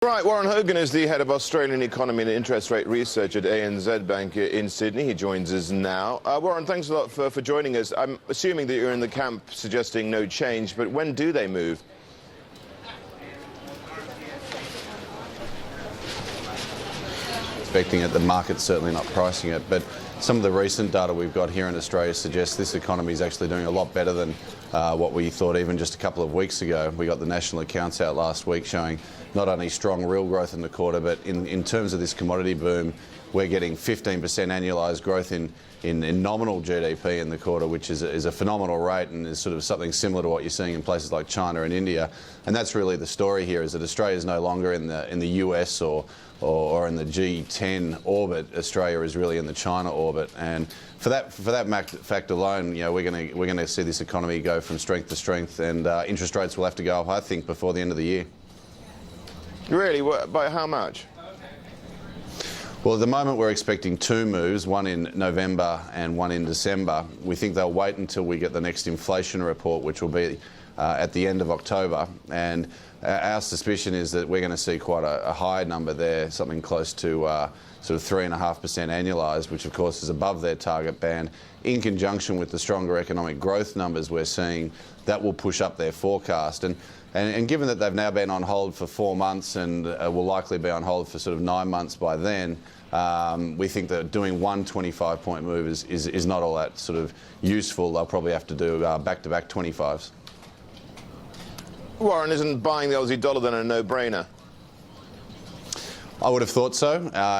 Right, Warren Hogan is the head of Australian economy and interest rate research at ANZ Bank in Sydney. He joins us now. Warren, thanks a lot for joining us. I'm assuming that you're in the camp suggesting no change, but when do they move? Expecting it, the market's certainly not pricing it, but some of the recent data we've got here in Australia suggests this economy is actually doing a lot better than what we thought even just a couple of weeks ago. We got the national accounts out last week showing not only strong real growth in the quarter, but in terms of this commodity boom, we're getting 15% annualised growth in nominal GDP in the quarter, which is a phenomenal rate and is sort of something similar to what you're seeing in places like China and India. And that's really the story here, is that Australia is no longer in the US or in the G10 orbit. Australia is really in the China orbit, and for that fact alone, you know, we're going to see this economy go from strength to strength, and interest rates will have to go up, I think, before the end of the year. Really? By how much? Well, at the moment we're expecting two moves, one in November and one in December. We think they'll wait until we get the next inflation report, which will be at the end of October, and our suspicion is that we're going to see quite a high number there, something close to sort of 3.5% annualised, which of course is above their target band. In conjunction with the stronger economic growth numbers we're seeing, that will push up their forecast. And given that they've now been on hold for 4 months and will likely be on hold for sort of 9 months by then, we think that doing one 25-point move is not all that sort of useful. They'll probably have to do back-to-back 25s. Warren, isn't buying the Aussie dollar then a no-brainer? I would have thought so.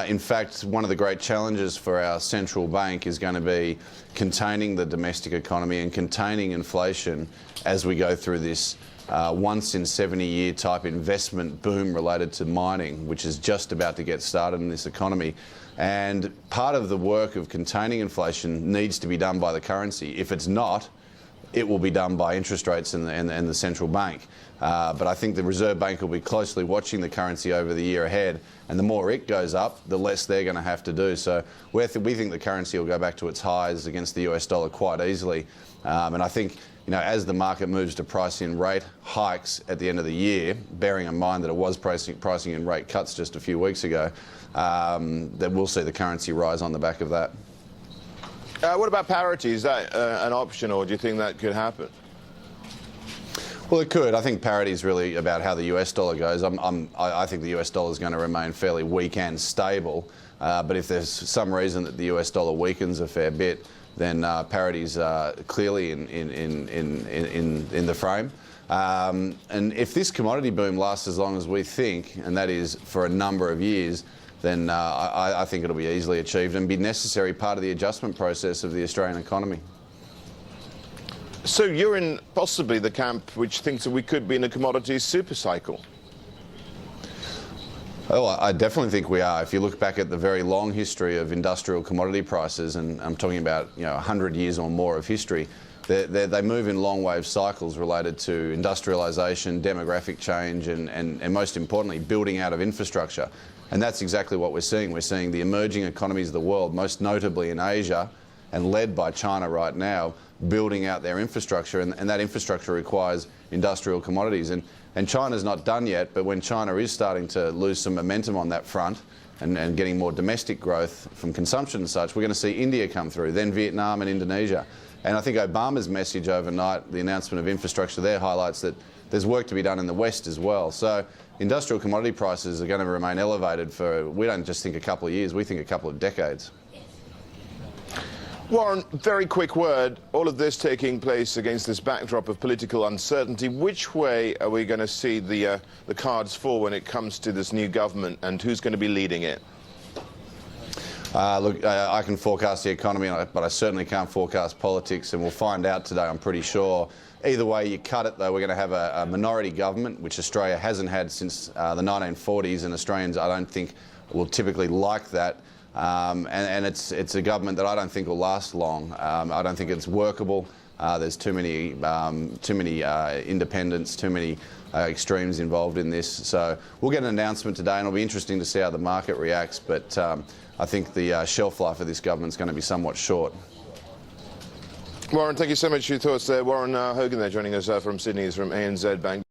In fact, one of the great challenges for our central bank is going to be containing the domestic economy and containing inflation as we go through this once-in-70-year type investment boom related to mining, which is just about to get started in this economy. And part of the work of containing inflation needs to be done by the currency. If it's not, it will be done by interest rates and the central bank. But I think the Reserve Bank will be closely watching the currency over the year ahead, and the more it goes up, the less they're going to have to do. So we think the currency will go back to its highs against the US dollar quite easily. And I think, you know, as the market moves to price in rate hikes at the end of the year, bearing in mind that it was pricing in rate cuts just a few weeks ago, that we'll see the currency rise on the back of that. What about parity? Is that an option, or do you think that could happen? Well, it could. I think parity is really about how the US dollar goes. I think the US dollar is going to remain fairly weak and stable. But if there's some reason that the US dollar weakens a fair bit, then parity's clearly in the frame. And if this commodity boom lasts as long as we think, and that is for a number of years, then I think it'll be easily achieved and be necessary part of the adjustment process of the Australian economy. So you're in possibly the camp which thinks that we could be in a commodities supercycle? Well, I definitely think we are. If you look back at the very long history of industrial commodity prices, and I'm talking about 100 years or more of history, they move in long wave cycles related to industrialisation, demographic change, and most importantly, building out of infrastructure. And that's exactly what we're seeing. We're seeing the emerging economies of the world, most notably in Asia, and led by China right now, building out their infrastructure, and that infrastructure requires industrial commodities. And China's not done yet, but when China is starting to lose some momentum on that front and getting more domestic growth from consumption and such, we're going to see India come through, then Vietnam and Indonesia. And I think Obama's message overnight, the announcement of infrastructure there, highlights that there's work to be done in the West as well. So industrial commodity prices are going to remain elevated for, we don't just think a couple of years, we think a couple of decades. Warren, very quick word. All of this taking place against this backdrop of political uncertainty. Which way are we going to see the cards fall when it comes to this new government, and who's going to be leading it? Look, I can forecast the economy, but I certainly can't forecast politics, and we'll find out today, I'm pretty sure. Either way you cut it, though, we're going to have a minority government, which Australia hasn't had since the 1940s, and Australians, I don't think, will typically like that. And it's a government that I don't think will last long. I don't think it's workable. There's too many independents, too many extremes involved in this. So we'll get an announcement today, and it'll be interesting to see how the market reacts. But I think the shelf life of this government is going to be somewhat short. Warren, thank you so much for your thoughts there. Warren Hogan there joining us from Sydney, from ANZ Bank.